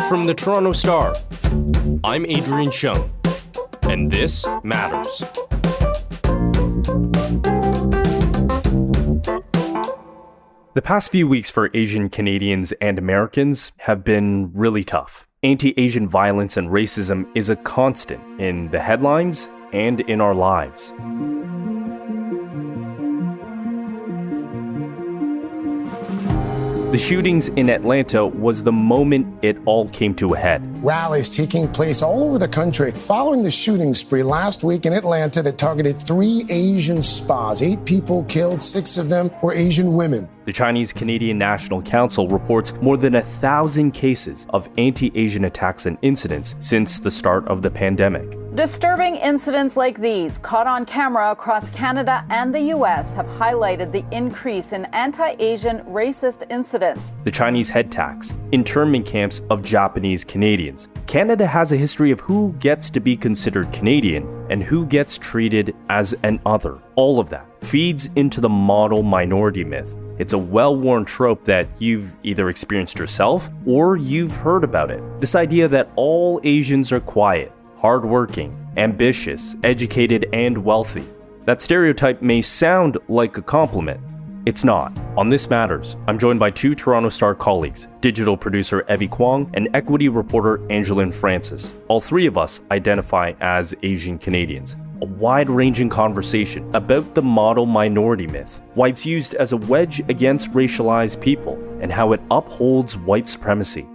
From the Toronto Star, I'm Adrian Cheung, and this matters. The past few weeks for Asian Canadians and Americans have been really tough. Anti-Asian violence and racism is a constant in the headlines and in our lives. The shootings in Atlanta was the moment it all came to a head. Rallies taking place all over the country following the shooting spree last week in Atlanta that targeted 3 Asian spas. 8 people killed, 6 of them were Asian women. The Chinese Canadian National Council reports more than 1,000 cases of anti-Asian attacks and incidents since the start of the pandemic. Disturbing incidents like these, caught on camera across Canada and the U.S., have highlighted the increase in anti-Asian racist incidents. The Chinese head tax, internment camps of Japanese Canadians. Canada has a history of who gets to be considered Canadian and who gets treated as an other. All of that feeds into the model minority myth. It's a well-worn trope that you've either experienced yourself or you've heard about it. This idea that all Asians are quiet, hardworking, ambitious, educated, and wealthy. That stereotype may sound like a compliment. It's not. On This Matters, I'm joined by 2 Toronto Star colleagues, digital producer Evelyn Kwong and equity reporter Angelyn Francis. All 3 of us identify as Asian Canadians. A wide-ranging conversation about the model minority myth, why it's used as a wedge against racialized people, and how it upholds white supremacy.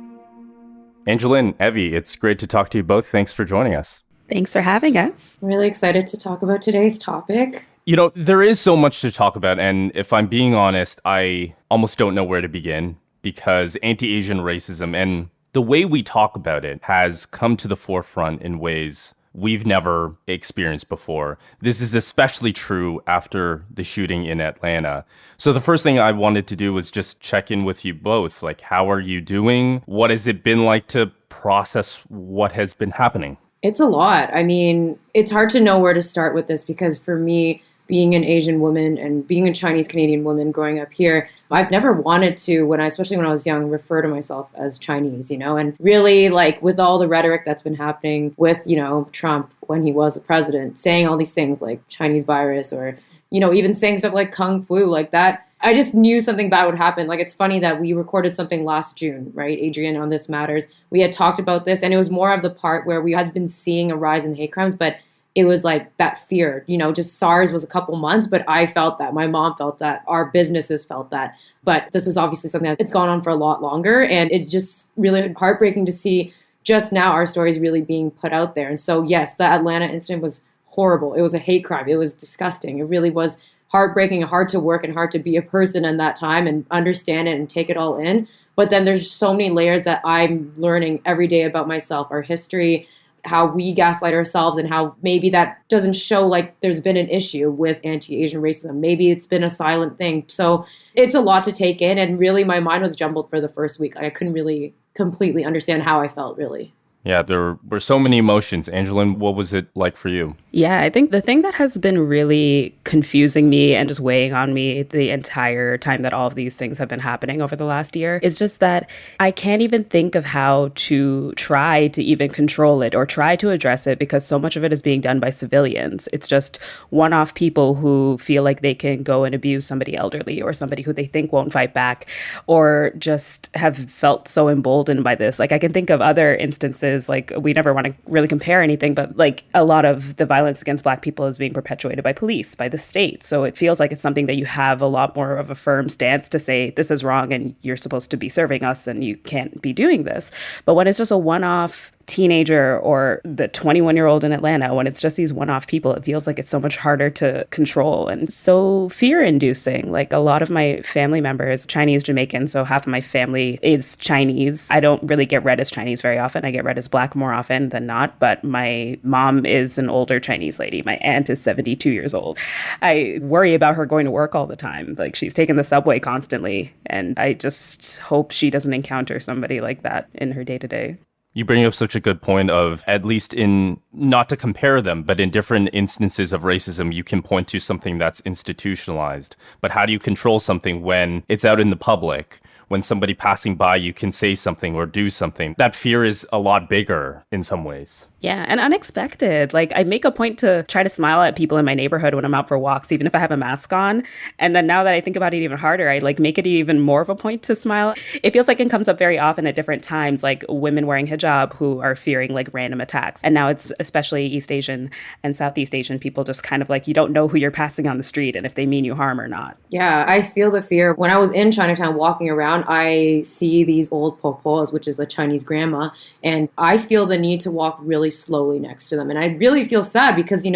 Angelyn, Evie, it's great to talk to you both. Thanks for joining us. Thanks for having us. I'm really excited to talk about today's topic. You know, there is so much to talk about, and if I'm being honest, I almost don't know where to begin, because anti-Asian racism and the way we talk about it has come to the forefront in ways we've never experienced before. This is especially true after the shooting in Atlanta. So the first thing I wanted to do was just check in with you both. Like, how are you doing? What has it been like to process what has been happening? It's a lot. I mean, it's hard to know where to start with this because for me, being an Asian woman and being a Chinese Canadian woman growing up here, I've never wanted to, especially when I was young, refer to myself as Chinese, and really like with all the rhetoric that's been happening with, Trump when he was the president, saying all these things like Chinese virus or, even saying stuff like Kung Flu like that. I just knew something bad would happen. Like, it's funny that we recorded something last June, right, Adrian, on This Matters. We had talked about this and it was more of the part where we had been seeing a rise in hate crimes, but it was like that fear, just SARS was a couple months, but I felt that. My mom felt that. Our businesses felt that. But this is obviously something that's gone on for a lot longer. And it's just really heartbreaking to see just now our stories really being put out there. And so, yes, the Atlanta incident was horrible. It was a hate crime. It was disgusting. It really was heartbreaking, hard to work and hard to be a person in that time and understand it and take it all in. But then there's so many layers that I'm learning every day about myself, our history, how we gaslight ourselves and how maybe that doesn't show like there's been an issue with anti-Asian racism. Maybe it's been a silent thing. So it's a lot to take in. And really my mind was jumbled for the first week. I couldn't really completely understand how I felt really. Yeah, there were so many emotions. Angelyn, what was it like for you? Yeah, I think the thing that has been really confusing me and just weighing on me the entire time that all of these things have been happening over the last year is just that I can't even think of how to try to even control it or try to address it because so much of it is being done by civilians. It's just one-off people who feel like they can go and abuse somebody elderly or somebody who they think won't fight back or just have felt so emboldened by this. Like, I can think of other instances. Like, we never want to really compare anything, but like a lot of the violence against Black people is being perpetuated by police, by the state. So it feels like it's something that you have a lot more of a firm stance to say this is wrong and you're supposed to be serving us and you can't be doing this. But when it's just a one-off teenager or the 21-year-old in Atlanta, when it's just these one-off people, it feels like it's so much harder to control and so fear-inducing. Like, a lot of my family members, Chinese Jamaican, so half of my family is Chinese. I don't really get read as Chinese very often. I get read as Black more often than not, but my mom is an older Chinese lady. My aunt is 72 years old. I worry about her going to work all the time. Like, she's taking the subway constantly, and I just hope she doesn't encounter somebody like that in her day-to-day. You bring up such a good point of, at least in, not to compare them, but in different instances of racism, you can point to something that's institutionalized. But how do you control something when it's out in the public, when somebody passing by you can say something or do something. That fear is a lot bigger in some ways. Yeah, and unexpected. Like, I make a point to try to smile at people in my neighborhood when I'm out for walks, even if I have a mask on. And then now that I think about it even harder, I like make it even more of a point to smile. It feels like it comes up very often at different times, like women wearing hijab who are fearing like random attacks. And now it's especially East Asian and Southeast Asian people just kind of like, you don't know who you're passing on the street and if they mean you harm or not. Yeah, I feel the fear. When I was in Chinatown walking around, I see these old popos, which is a Chinese grandma, and I feel the need to walk really slowly next to them. And I really feel sad because,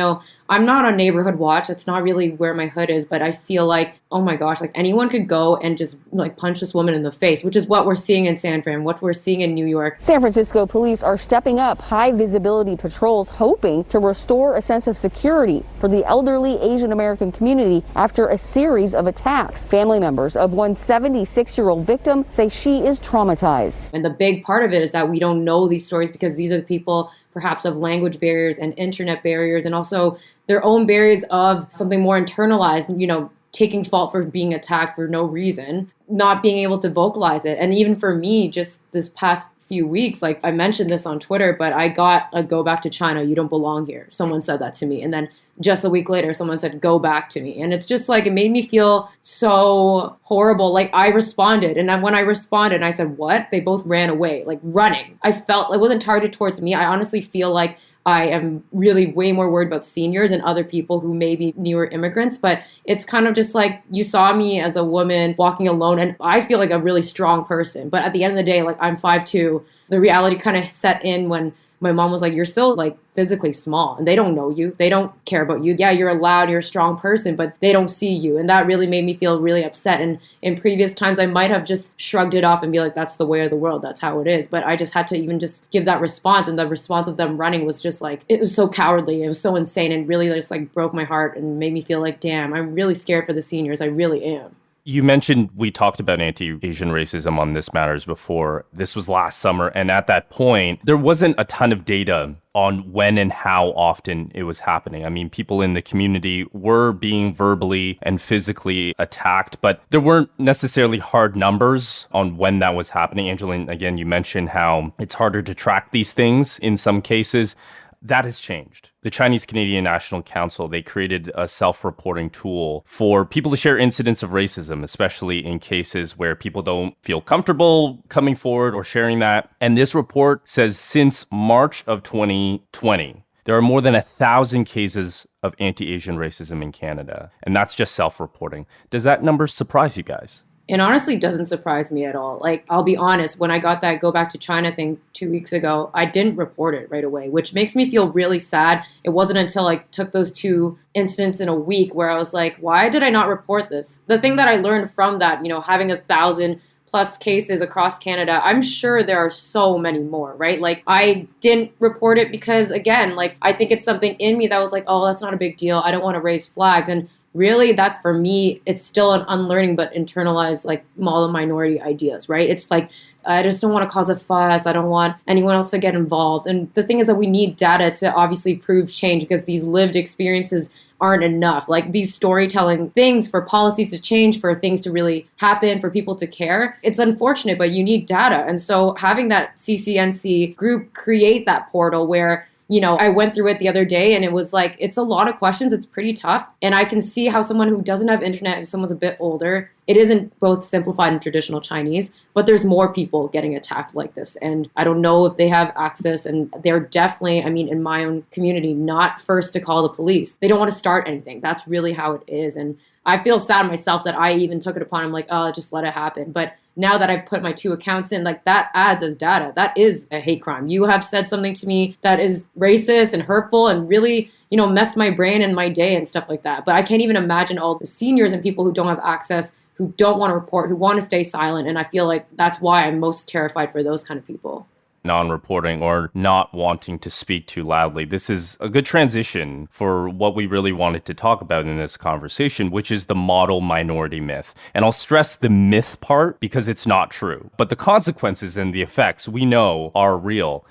I'm not on neighborhood watch. It's not really where my hood is, but I feel like, oh my gosh, like anyone could go and just like punch this woman in the face, which is what we're seeing in San Fran, what we're seeing in New York. San Francisco police are stepping up high visibility patrols, hoping to restore a sense of security for the elderly Asian American community after a series of attacks. Family members of one 76-year-old victim say she is traumatized. And the big part of it is that we don't know these stories because these are the people perhaps of language barriers and internet barriers and also their own barriers of something more internalized, taking fault for being attacked for no reason, not being able to vocalize it. And even for me, just this past few weeks, like I mentioned this on Twitter, but I got a "go back to China, you don't belong here." Someone said that to me. And then just a week later, someone said, "Go back to me." And it's just like, it made me feel so horrible. Like I responded. And then when I responded and I said, "What?" They both ran away, like running. I felt it wasn't targeted towards me. I honestly feel like I am really way more worried about seniors and other people who may be newer immigrants. But it's kind of just like you saw me as a woman walking alone. And I feel like a really strong person. But at the end of the day, like I'm 5'2". The reality kind of set in when my mom was like, "You're still like physically small and they don't know you. They don't care about you. Yeah, you're loud, you're a strong person, but they don't see you." And that really made me feel really upset. And in previous times, I might have just shrugged it off and be like, that's the way of the world. That's how it is. But I just had to even just give that response. And the response of them running was just like, it was so cowardly. It was so insane and really just like broke my heart and made me feel like, damn, I'm really scared for the seniors. I really am. You mentioned we talked about anti-Asian racism on This Matters before. This was last summer. And at that point, there wasn't a ton of data on when and how often it was happening. I mean, people in the community were being verbally and physically attacked, but there weren't necessarily hard numbers on when that was happening. Angelyn, again, you mentioned how it's harder to track these things in some cases. That has changed. The Chinese Canadian National Council, they created a self-reporting tool for people to share incidents of racism, especially in cases where people don't feel comfortable coming forward or sharing that. And this report says since March of 2020, there are more than 1,000 cases of anti-Asian racism in Canada. And that's just self-reporting. Does that number surprise you guys? It honestly doesn't surprise me at all. Like, I'll be honest, when I got that "go back to China" thing 2 weeks ago, I didn't report it right away, which makes me feel really sad. It wasn't until I took those 2 incidents in a week where I was like, why did I not report this? The thing that I learned from that, having 1,000 plus cases across Canada, I'm sure there are so many more, right? Like, I didn't report it because, again, like, I think it's something in me that was like, oh, that's not a big deal. I don't want to raise flags. And really, that's for me, it's still an unlearning but internalized like model minority ideas, right? It's like, I just don't want to cause a fuss. I don't want anyone else to get involved. And the thing is that we need data to obviously prove change because these lived experiences aren't enough. Like these storytelling things for policies to change, for things to really happen, for people to care. It's unfortunate, but you need data. And so having that CCNC group create that portal where I went through it the other day and it was like, it's a lot of questions. It's pretty tough. And I can see how someone who doesn't have internet, if someone's a bit older, it isn't both simplified and traditional Chinese, but there's more people getting attacked like this. And I don't know if they have access. And they're definitely, in my own community, not first to call the police. They don't want to start anything. That's really how it is. And I feel sad myself that I even took it upon. I'm like, oh, just let it happen. But now that I've put my 2 accounts in, like that adds as data. That is a hate crime. You have said something to me that is racist and hurtful and really, messed my brain and my day and stuff like that. But I can't even imagine all the seniors and people who don't have access, who don't want to report, who want to stay silent. And I feel like that's why I'm most terrified for those kind of people. Non-reporting or not wanting to speak too loudly. This is a good transition for what we really wanted to talk about in this conversation, which is the model minority myth. And I'll stress the myth part because it's not true. But the consequences and the effects we know are real.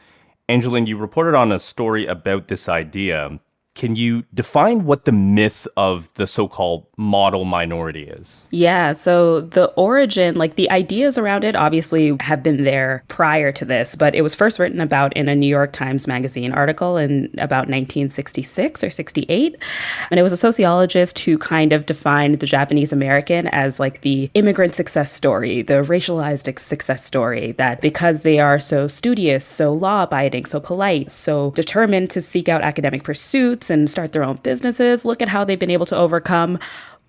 Angelyn, you reported on a story about this idea. Can you define what the myth of the so-called model minority is? Yeah, so the origin, like the ideas around it obviously have been there prior to this, but it was first written about in a New York Times Magazine article in about 1966 or 68. And it was a sociologist who kind of defined the Japanese American as like the immigrant success story, the racialized success story, that because they are so studious, so law-abiding, so polite, so determined to seek out academic pursuits and start their own businesses, look at how they've been able to overcome.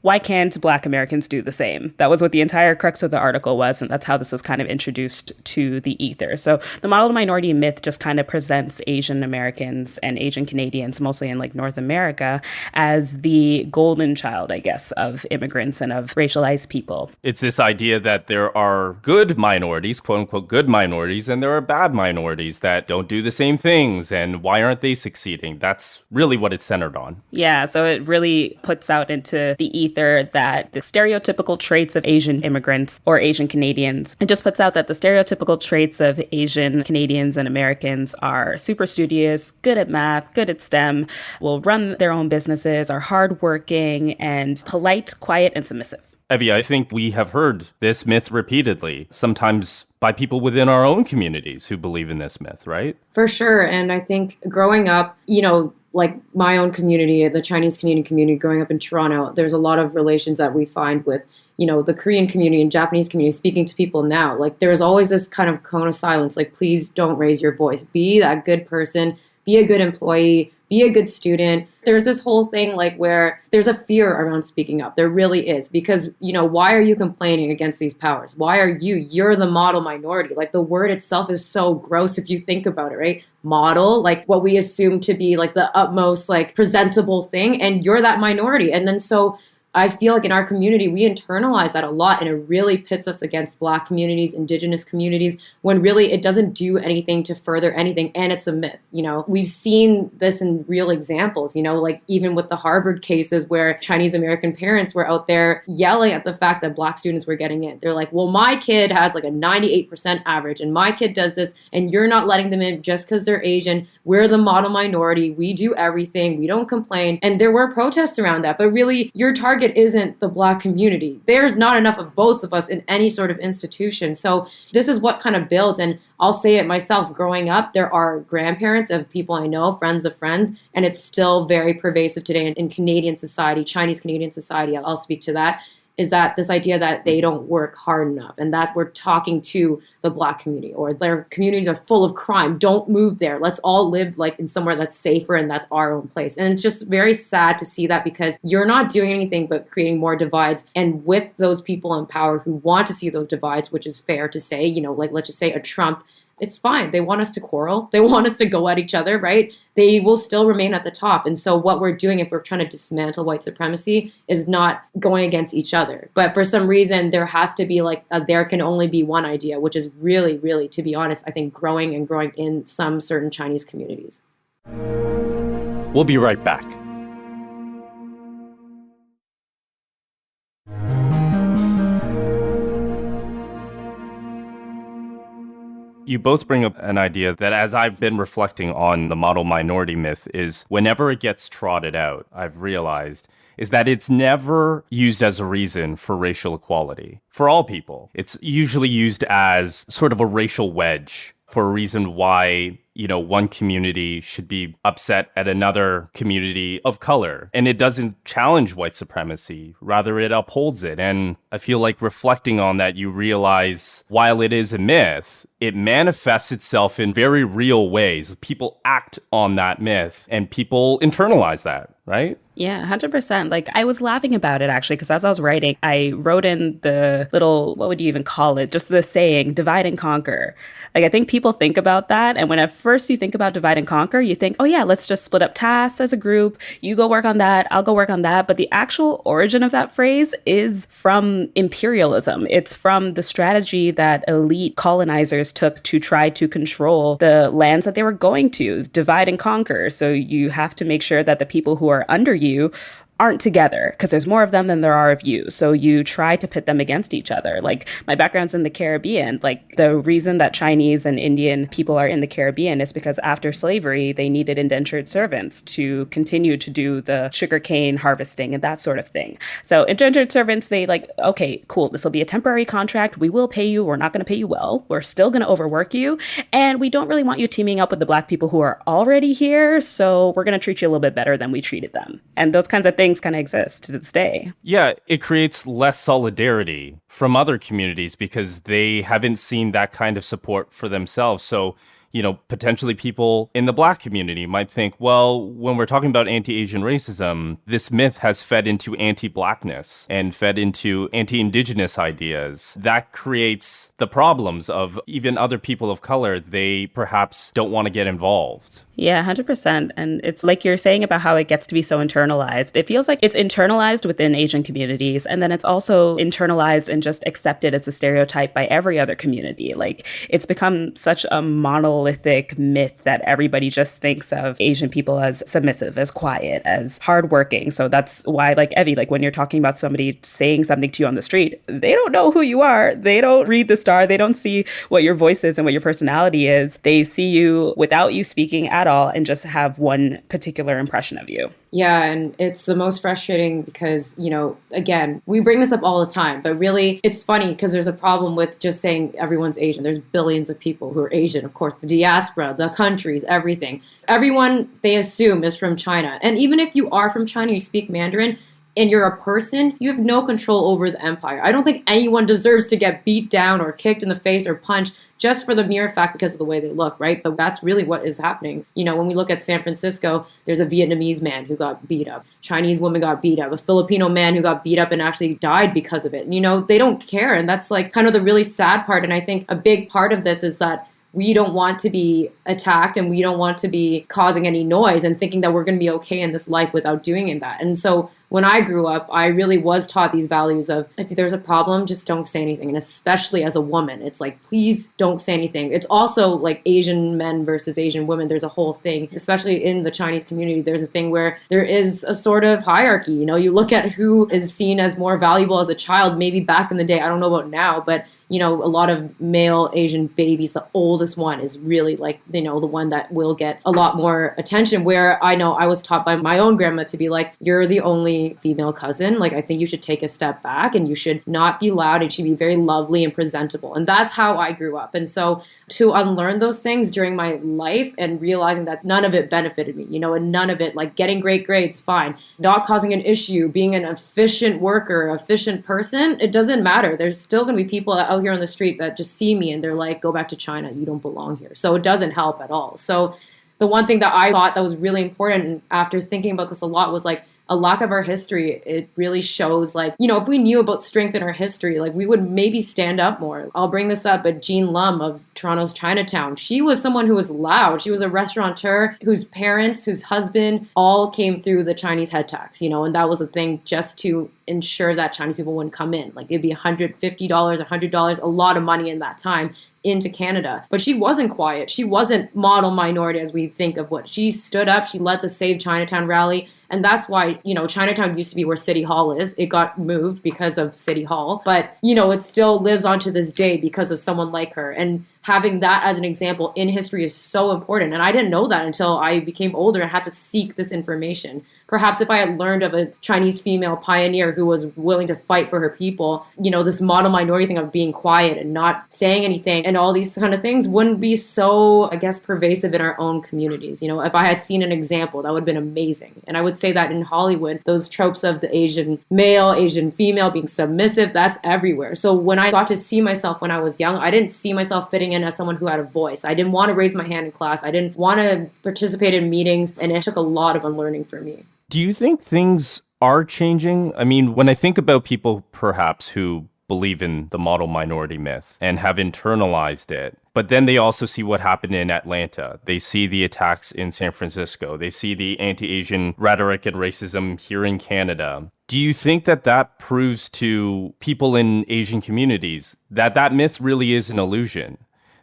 Why can't Black Americans do the same? That was what the entire crux of the article was, and that's how this was kind of introduced to the ether. So the model minority myth just kind of presents Asian Americans and Asian Canadians, mostly in like North America, as the golden child, I guess, of immigrants and of racialized people. It's this idea that there are good minorities, quote unquote good minorities, and there are bad minorities that don't do the same things, and why aren't they succeeding? That's really what it's centered on. Yeah, so it really puts out into the ether that the stereotypical traits of Asian immigrants or Asian Canadians, it just puts out that the stereotypical traits of Asian Canadians and Americans are super studious, good at math, good at STEM, will run their own businesses, are hardworking, and polite, quiet, and submissive. Evie, I think we have heard this myth repeatedly, sometimes by people within our own communities who believe in this myth, right? For sure. And I think growing up, like my own community, the Chinese Canadian community, growing up in Toronto, there's a lot of relations that we find with, the Korean community and Japanese community, speaking to people now. Like there's always this kind of cone of silence, like, please don't raise your voice. Be that good person, be a good employee, be a good student. There's this whole thing like where there's a fear around speaking up. There really is. Because, why are you complaining against these powers? Why are you're the model minority? Like the word itself is so gross if you think about it, right? Model, like what we assume to be like the utmost like presentable thing. And you're that minority. And then so I feel like in our community, we internalize that a lot, and it really pits us against Black communities, Indigenous communities, when really it doesn't do anything to further anything, and it's a myth. We've seen this in real examples, like even with the Harvard cases where Chinese American parents were out there yelling at the fact that Black students were getting in. They're like, well, my kid has like a 98% average, and my kid does this, and you're not letting them in just because they're Asian. We're the model minority. We do everything. We don't complain. And there were protests around that, but really your target isn't the Black community. There's not enough of both of us in any sort of institution. So this is what kind of builds. And I'll say it myself, growing up, there are grandparents of people I know, friends of friends, and it's still very pervasive today in Canadian society, Chinese Canadian society. I'll speak to that. Is that this idea that they don't work hard enough, and that we're talking to the Black community, or their communities are full of crime. Don't move there. Let's all live like in somewhere that's safer and that's our own place. And it's just very sad to see that, because you're not doing anything but creating more divides. And with those people in power who want to see those divides, which is fair to say, like let's just say a Trump, it's fine. They want us to quarrel. They want us to go at each other, right? They will still remain at the top. And so what we're doing, if we're trying to dismantle white supremacy, is not going against each other. But for some reason, there has to be there can only be one idea, which is really, really, to be honest, I think growing in some certain Chinese communities. We'll be right back. You both bring up an idea that, as I've been reflecting on the model minority myth, is whenever it gets trotted out, I've realized, is that it's never used as a reason for racial equality for all people. It's usually used as sort of a racial wedge for a reason why, one community should be upset at another community of color. And it doesn't challenge white supremacy. Rather, it upholds it. And I feel like reflecting on that, you realize while it is a myth, it manifests itself in very real ways. People act on that myth and people internalize that, right? Yeah, 100%. Like I was laughing about it actually, because as I was writing, I wrote in the little, what would you even call it? Just the saying, divide and conquer. Like I think people think about that. And when at first you think about divide and conquer, you think, oh yeah, let's just split up tasks as a group. You go work on that. I'll go work on that. But the actual origin of that phrase is from imperialism. It's from the strategy that elite colonizers took to try to control the lands that they were going to, divide and conquer. So you have to make sure that the people who are under you aren't together because there's more of them than there are of you. So you try to pit them against each other. Like, my background's in the Caribbean. Like, the reason that Chinese and Indian people are in the Caribbean is because after slavery, they needed indentured servants to continue to do the sugarcane harvesting and that sort of thing. So indentured servants, they like, okay, cool, this will be a temporary contract. We will pay you. We're not going to pay you well. We're still going to overwork you. And we don't really want you teaming up with the Black people who are already here. So we're going to treat you a little bit better than we treated them. And those kinds of things kind of exist to this day. Yeah, it creates less solidarity from other communities because they haven't seen that kind of support for themselves. So, potentially people in the Black community might think, well, when we're talking about anti-Asian racism, this myth has fed into anti-Blackness and fed into anti-Indigenous ideas. That creates the problems of even other people of color. They perhaps don't want to get involved. Yeah, 100%. And it's like you're saying about how it gets to be so internalized. It feels like it's internalized within Asian communities, and then it's also internalized and just accepted as a stereotype by every other community. Like, it's become such a monolithic myth that everybody just thinks of Asian people as submissive, as quiet, as hardworking. So that's why, like, Evie, like, when you're talking about somebody saying something to you on the street, they don't know who you are. They don't read the star. They don't see what your voice is and what your personality is. They see you without you speaking at all and just have one particular impression of you. Yeah, and it's the most frustrating because, again, we bring this up all the time, but really it's funny because there's a problem with just saying everyone's Asian. There's billions of people who are Asian, of course, the diaspora, the countries, everything. Everyone they assume is from China. And even if you are from China, you speak Mandarin, and you're a person, you have no control over the empire. I don't think anyone deserves to get beat down or kicked in the face or punched just for the mere fact because of the way they look, right? But that's really what is happening. When we look at San Francisco, there's a Vietnamese man who got beat up. Chinese woman got beat up. A Filipino man who got beat up and actually died because of it. They don't care. And that's like kind of the really sad part. And I think a big part of this is that we don't want to be attacked and we don't want to be causing any noise and thinking that we're going to be okay in this life without doing that. And so when I grew up, I really was taught these values of if there's a problem, just don't say anything. And especially as a woman, it's like, please don't say anything. It's also like Asian men versus Asian women. There's a whole thing, especially in the Chinese community. There's a thing where there is a sort of hierarchy. You look at who is seen as more valuable as a child, maybe back in the day. I don't know about now, but a lot of male Asian babies, the oldest one is really like, the one that will get a lot more attention, where I know I was taught by my own grandma to be like, you're the only female cousin. Like, I think you should take a step back and you should not be loud. It should be very lovely and presentable. And that's how I grew up. And so to unlearn those things during my life and realizing that none of it benefited me, and none of it, like getting great grades, fine. Not causing an issue, being an efficient worker, efficient person, it doesn't matter. There's still going to be people out here on the street that just see me and they're like, go back to China, you don't belong here. So it doesn't help at all. So the one thing that I thought that was really important, and after thinking about this a lot, was like, a lack of our history. It really shows like, if we knew about strength in our history, like we would maybe stand up more. I'll bring this up, but Jean Lum of Toronto's Chinatown, she was someone who was loud. She was a restaurateur whose parents, whose husband all came through the Chinese head tax, and that was a thing just to ensure that Chinese people wouldn't come in. Like it'd be $150, $100, a lot of money in that time into Canada. But she wasn't quiet. She wasn't model minority as we think of what. She stood up. She led the Save Chinatown rally. And that's why, Chinatown used to be where City Hall is. It got moved because of City Hall. But, it still lives on to this day because of someone like her. And having that as an example in history is so important. And I didn't know that until I became older and had to seek this information. Perhaps if I had learned of a Chinese female pioneer who was willing to fight for her people, this model minority thing of being quiet and not saying anything and all these kind of things wouldn't be so, I guess, pervasive in our own communities. If I had seen an example, that would have been amazing. And I would say that in Hollywood, those tropes of the Asian male, Asian female being submissive, that's everywhere. So when I got to see myself when I was young, I didn't see myself fitting in as someone who had a voice. I didn't want to raise my hand in class. I didn't want to participate in meetings, and it took a lot of unlearning for me. Do you think things are changing? I mean, when I think about people perhaps who believe in the model minority myth and have internalized it, but then they also see what happened in Atlanta. They see the attacks in San Francisco. They see the anti-Asian rhetoric and racism here in Canada. Do you think that proves to people in Asian communities that myth really is an illusion?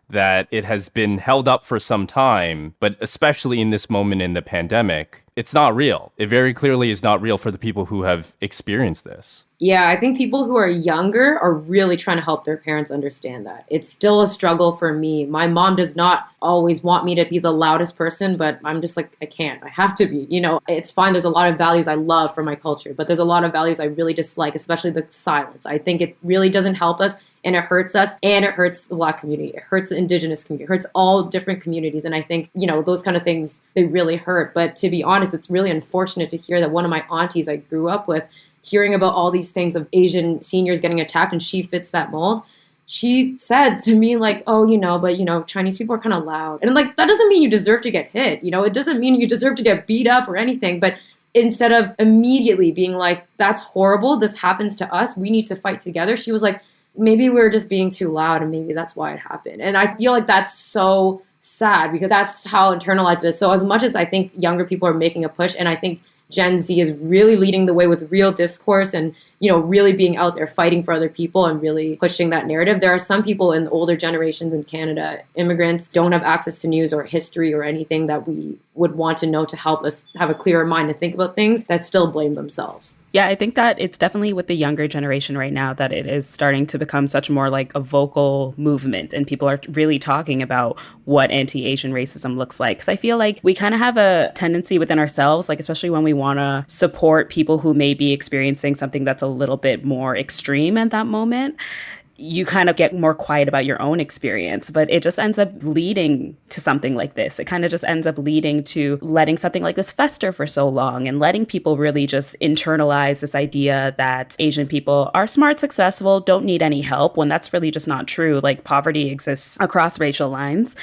that it has been held up for some time, but especially in this moment in the pandemic, it's not real. It very clearly is not real for the people who have experienced this. Yeah, I think people who are younger are really trying to help their parents understand that. It's still a struggle for me. My mom does not always want me to be the loudest person, but I'm just like, I can't. I have to be. It's fine. There's a lot of values I love for my culture, but there's a lot of values I really dislike, especially the silence. I think it really doesn't help us, and it hurts us, and it hurts the Black community. It hurts the Indigenous community. It hurts all different communities. And I think, those kind of things, they really hurt. But to be honest, it's really unfortunate to hear that one of my aunties I grew up with, hearing about all these things of Asian seniors getting attacked, and she fits that mold. She said to me, like, but Chinese people are kind of loud. And I'm like, that doesn't mean you deserve to get hit. It doesn't mean you deserve to get beat up or anything. But instead of immediately being like, that's horrible, this happens to us, we need to fight together, she was like, maybe we're just being too loud and maybe that's why it happened. And I feel like that's so sad because that's how internalized it is. So as much as I think younger people are making a push, and I think Gen Z is really leading the way with real discourse and, really being out there fighting for other people and really pushing that narrative. There are some people in older generations in Canada, immigrants, don't have access to news or history or anything that we would want to know to help us have a clearer mind to think about things, that still blame themselves. Yeah, I think that it's definitely with the younger generation right now that it is starting to become such more like a vocal movement, and people are really talking about what anti-Asian racism looks like. Because I feel like we kind of have a tendency within ourselves, like especially when we want to support people who may be experiencing something that's a little bit more extreme at that moment, you kind of get more quiet about your own experience, but it just ends up leading to something like this. It kind of just ends up leading to letting something like this fester for so long and letting people really just internalize this idea that Asian people are smart, successful, don't need any help, when that's really just not true. Like, poverty exists across racial lines.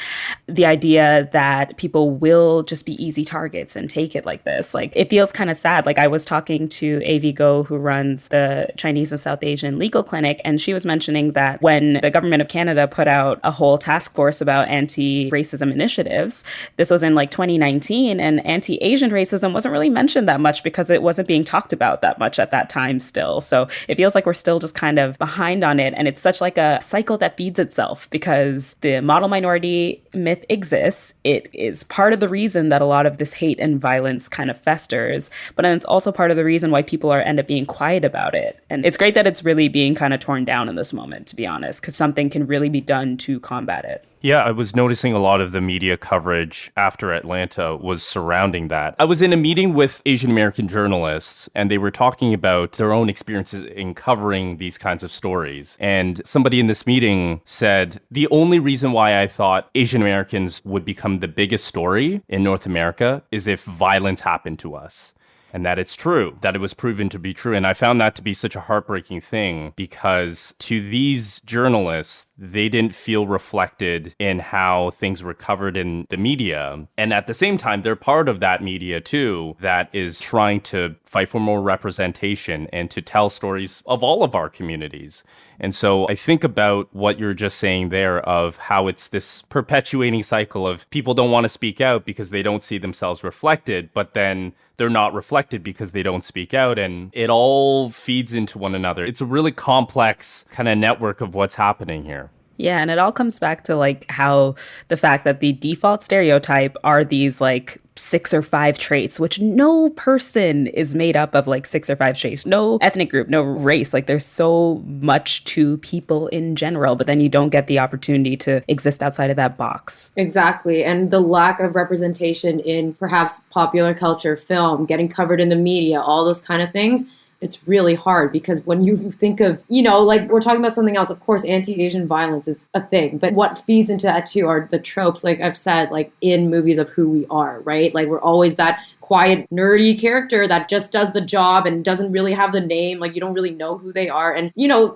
The idea that people will just be easy targets and take it like this, like, it feels kind of sad. Like, I was talking to Avi Go, who runs the Chinese and South Asian legal clinic, and she was mentioning that when the government of Canada put out a whole task force about anti-racism initiatives, this was in like 2019, and anti-Asian racism wasn't really mentioned that much because it wasn't being talked about that much at that time still. So it feels like we're still just kind of behind on it. And it's such like a cycle that feeds itself because the model minority myth exists. It is part of the reason that a lot of this hate and violence kind of festers, but then it's also part of the reason why people end up being quiet about it. And it's great that it's really being kind of torn down in this moment, to be honest, because something can really be done to combat it. Yeah, I was noticing a lot of the media coverage after Atlanta was surrounding that. I was in a meeting with Asian American journalists, and they were talking about their own experiences in covering these kinds of stories. And somebody in this meeting said, the only reason why I thought Asian Americans would become the biggest story in North America is if violence happened to us. And that it's true, that it was proven to be true. And I found that to be such a heartbreaking thing because to these journalists, they didn't feel reflected in how things were covered in the media. And at the same time, they're part of that media too, that is trying to fight for more representation and to tell stories of all of our communities. And so I think about what you're just saying there of how it's this perpetuating cycle of people don't want to speak out because they don't see themselves reflected, but then they're not reflected because they don't speak out, and it all feeds into one another. It's a really complex kind of network of what's happening here. Yeah, and it all comes back to like how the fact that the default stereotype are these like 6 or 5 traits, which no person is made up of like 6 or 5 traits. No ethnic group, no race. Like there's so much to people in general, but then you don't get the opportunity to exist outside of that box. Exactly. And the lack of representation in perhaps popular culture, film, getting covered in the media, all those kind of things. It's really hard because when you think of, like we're talking about something else, of course, anti-Asian violence is a thing. But what feeds into that too are the tropes, like I've said, like in movies of who we are, right? Like we're always that quiet, nerdy character that just does the job and doesn't really have the name. Like you don't really know who they are. And,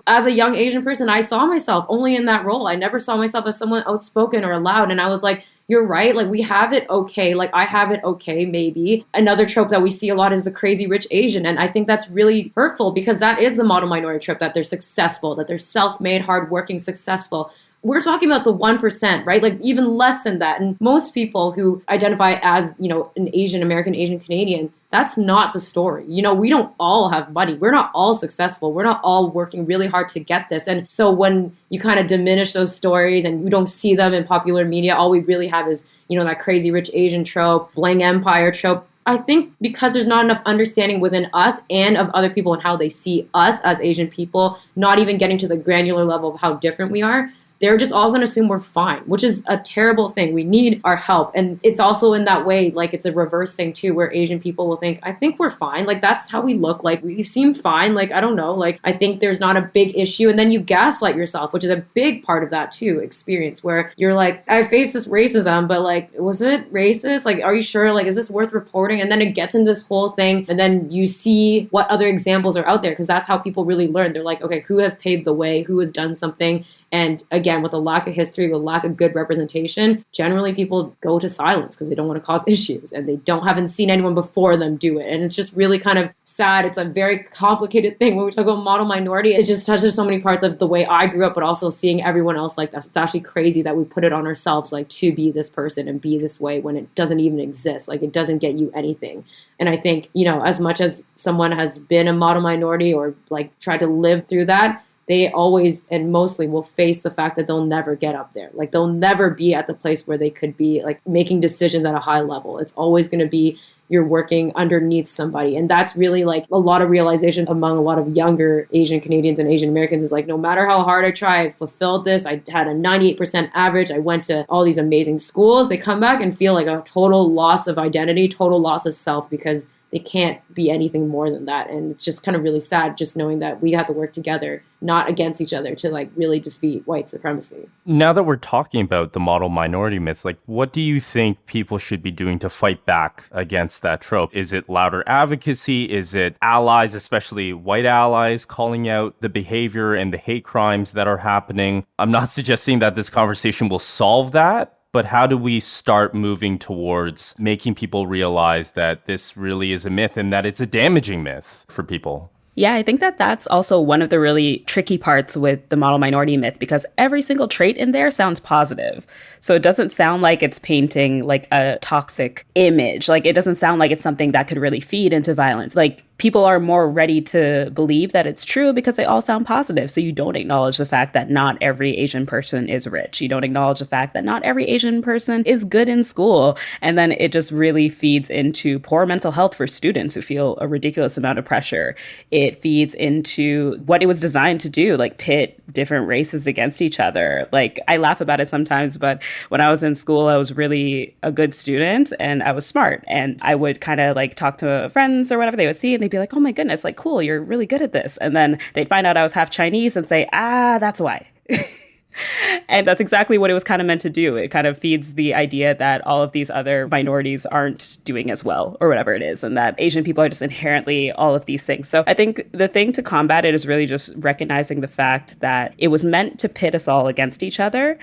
as a young Asian person, I saw myself only in that role. I never saw myself as someone outspoken or loud. And I was like, you're right. Like we have it okay. Like I have it okay, maybe. Another trope that we see a lot is the crazy rich Asian. And I think that's really hurtful because that is the model minority trope, that they're successful, that they're self-made, hardworking, successful. we're talking about the 1%, right? Like even less than that. And most people who identify as, an Asian American, Asian Canadian, that's not the story. We don't all have money. We're not all successful. We're not all working really hard to get this. And so when you kind of diminish those stories and we don't see them in popular media, all we really have is, that crazy rich Asian trope, bling empire trope. I think because there's not enough understanding within us and of other people and how they see us as Asian people, not even getting to the granular level of how different we are, they're just all going to assume we're fine, which is a terrible thing. We need our help. And it's also in that way, like it's a reverse thing too, where Asian people will think, I think we're fine. Like that's how we look. Like we seem fine. Like, I don't know. Like I think there's not a big issue. And then you gaslight yourself, which is a big part of that too, experience where you're like, I faced this racism, but like, was it racist? Like, are you sure? Like, is this worth reporting? And then it gets into this whole thing. And then you see what other examples are out there, because that's how people really learn. They're like, okay, who has paved the way? Who has done something? And again, with a lack of history, with a lack of good representation, generally people go to silence because they don't want to cause issues and they haven't seen anyone before them do it. And it's just really kind of sad. It's a very complicated thing. When we talk about model minority, it just touches so many parts of the way I grew up, but also seeing everyone else like this. It's actually crazy that we put it on ourselves, like to be this person and be this way when it doesn't even exist. Like it doesn't get you anything. And I think, as much as someone has been a model minority or like tried to live through that, they always and mostly will face the fact that they'll never get up there. Like they'll never be at the place where they could be like making decisions at a high level. It's always going to be you're working underneath somebody. And that's really like a lot of realizations among a lot of younger Asian Canadians and Asian Americans is like, no matter how hard I try, I fulfilled this. I had a 98% average. I went to all these amazing schools. They come back and feel like a total loss of identity, total loss of self, because they can't be anything more than that. And it's just kind of really sad just knowing that we have to work together, not against each other, to like really defeat white supremacy. Now that we're talking about the model minority myths, like what do you think people should be doing to fight back against that trope? Is it louder advocacy? Is it allies, especially white allies, calling out the behavior and the hate crimes that are happening? I'm not suggesting that this conversation will solve that, but how do we start moving towards making people realize that this really is a myth and that it's a damaging myth for people? Yeah, I think that that's also one of the really tricky parts with the model minority myth, because every single trait in there sounds positive. So it doesn't sound like it's painting like a toxic image. Like it doesn't sound like it's something that could really feed into violence. Like people are more ready to believe that it's true because they all sound positive. So you don't acknowledge the fact that not every Asian person is rich. You don't acknowledge the fact that not every Asian person is good in school. And then it just really feeds into poor mental health for students who feel a ridiculous amount of pressure. It feeds into what it was designed to do, like pit different races against each other. Like I laugh about it sometimes, but when I was in school, I was really a good student and I was smart. And I would kind of like talk to friends or whatever they would see, and they'd be like, oh my goodness, like cool, you're really good at this. And then they'd find out I was half Chinese and say, that's why. And that's exactly what it was kind of meant to do. It kind of feeds the idea that all of these other minorities aren't doing as well or whatever it is, and that Asian people are just inherently all of these things. So I think the thing to combat it is really just recognizing the fact that it was meant to pit us all against each other,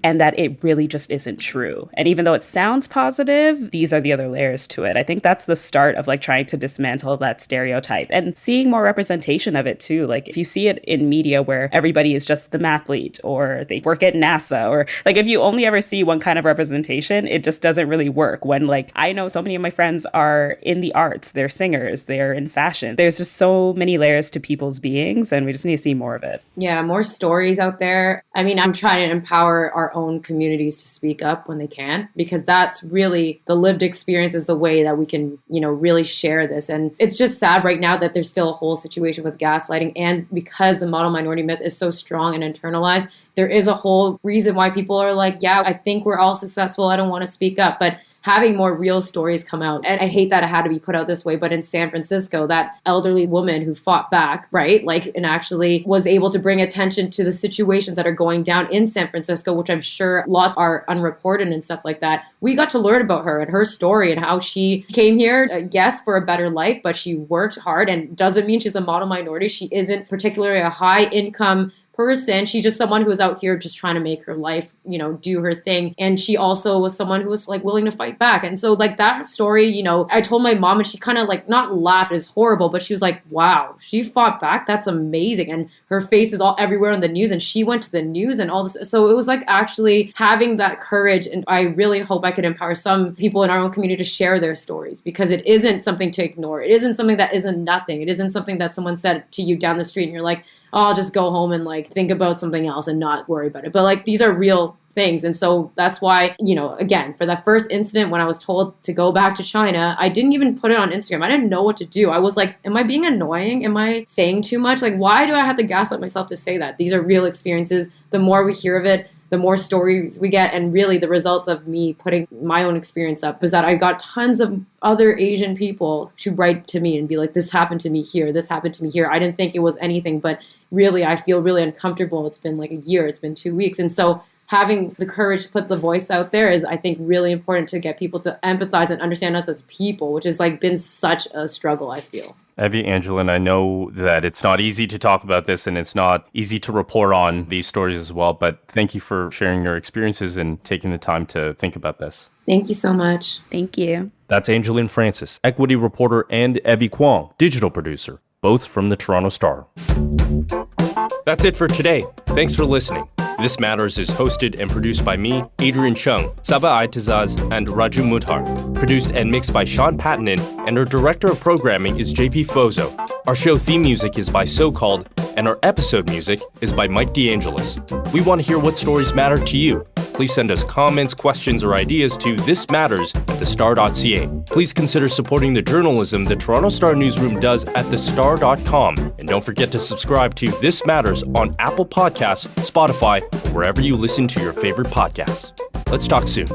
and that it really just isn't true. And even though it sounds positive, these are the other layers to it. I think that's the start of like trying to dismantle that stereotype and seeing more representation of it too. Like if you see it in media where everybody is just the mathlete or they work at NASA, or like if you only ever see one kind of representation, it just doesn't really work. When like I know so many of my friends are in the arts, they're singers, they're in fashion. There's just so many layers to people's beings, and we just need to see more of it. Yeah, more stories out there. I mean, I'm trying to empower our own communities to speak up when they can, because that's really the lived experience is the way that we can, really share this. And it's just sad right now that there's still a whole situation with gaslighting. And because the model minority myth is so strong and internalized, there is a whole reason why people are like, yeah, I think we're all successful. I don't want to speak up. But having more real stories come out. And I hate that it had to be put out this way, but in San Francisco, that elderly woman who fought back, right? Like, and actually was able to bring attention to the situations that are going down in San Francisco, which I'm sure lots are unreported and stuff like that. We got to learn about her and her story and how she came here, yes, for a better life, but she worked hard, and doesn't mean she's a model minority. She isn't particularly a high income person. She's just someone who's out here just trying to make her life, do her thing. And she also was someone who was like willing to fight back. And so like that story, I told my mom and she kind of like not laughed, it's horrible, but she was like, wow, she fought back. That's amazing. And her face is all everywhere on the news and she went to the news and all this. So it was like actually having that courage. And I really hope I could empower some people in our own community to share their stories, because it isn't something to ignore. It isn't something that isn't nothing. It isn't something that someone said to you down the street and you're like, oh, I'll just go home and like think about something else and not worry about it. But like these are real things. And so that's why, again, for that first incident when I was told to go back to China, I didn't even put it on Instagram. I didn't know what to do. I was like, am I being annoying? Am I saying too much? Like, why do I have to gaslight myself to say that? These are real experiences. The more we hear of it, the more stories we get. And really the result of me putting my own experience up was that I got tons of other Asian people to write to me and be like, this happened to me here. This happened to me here. I didn't think it was anything, but really, I feel really uncomfortable. It's been like a year. It's been 2 weeks. And so having the courage to put the voice out there is, I think, really important to get people to empathize and understand us as people, which has like been such a struggle, I feel. Evie, Angelyn, I know that it's not easy to talk about this and it's not easy to report on these stories as well, but thank you for sharing your experiences and taking the time to think about this. Thank you so much. Thank you. That's Angelyn Francis, equity reporter, and Evelyn Kwong, digital producer, both from the Toronto Star. That's it for today. Thanks for listening. This Matters is hosted and produced by me, Adrian Cheung, Saba Aitazaz, and Raju Muthar. Produced and mixed by Sean Pattinen, and our director of programming is JP Fozo. Our show theme music is by So Called, and our episode music is by Mike DeAngelis. We want to hear what stories matter to you. Please send us comments, questions, or ideas to thismatters@thestar.ca. Please consider supporting the journalism the Toronto Star newsroom does at thestar.com. And don't forget to subscribe to This Matters on Apple Podcasts, Spotify, or wherever you listen to your favorite podcasts. Let's talk soon.